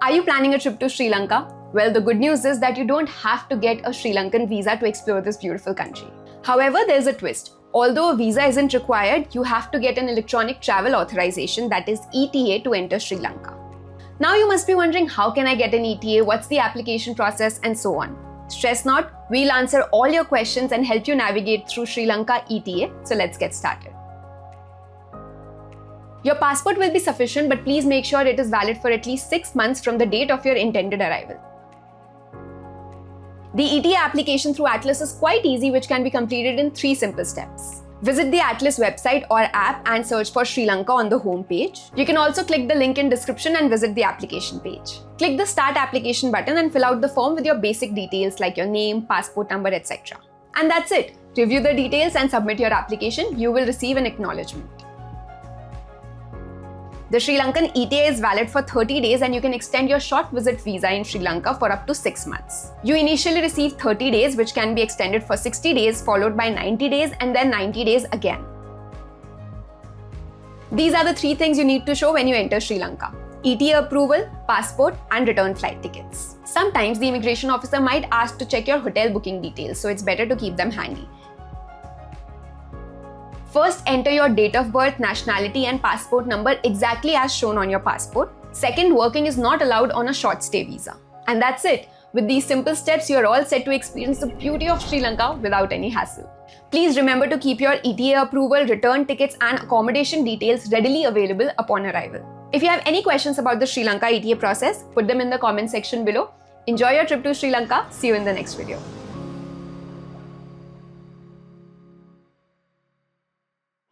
Are you planning a trip to Sri Lanka? Well, the good news is that you don't have to get a Sri Lankan visa to explore this beautiful country. However, there's a twist. Although a visa isn't required, you have to get an electronic travel authorization, that is ETA, to enter Sri Lanka. Now you must be wondering, how can I get an ETA, what's the application process, and so on. Stress not, we'll answer all your questions and help you navigate through Sri Lanka ETA, so let's get started. Your passport will be sufficient, but please make sure it is valid for at least 6 months from the date of your intended arrival. The ETA application through Atlas is quite easy, which can be completed in 3 simple steps. Visit the Atlas website or app and search for Sri Lanka on the home page. You can also click the link in description and visit the application page. Click the Start Application button and fill out the form with your basic details like your name, passport number, etc. And that's it. Review the details and submit your application. You will receive an acknowledgement. The Sri Lankan ETA is valid for 30 days and you can extend your short visit visa in Sri Lanka for up to 6 months. You initially receive 30 days, which can be extended for 60 days, followed by 90 days and then 90 days again. These are the 3 things you need to show when you enter Sri Lanka: ETA approval, passport, and return flight tickets. Sometimes the immigration officer might ask to check your hotel booking details, so it's better to keep them handy. First, enter your date of birth, nationality, and passport number exactly as shown on your passport. Second, working is not allowed on a short stay visa. And that's it. With these simple steps, you're all set to experience the beauty of Sri Lanka without any hassle. Please remember to keep your ETA approval, return tickets, and accommodation details readily available upon arrival. If you have any questions about the Sri Lanka ETA process, put them in the comment section below. Enjoy your trip to Sri Lanka. See you in the next video.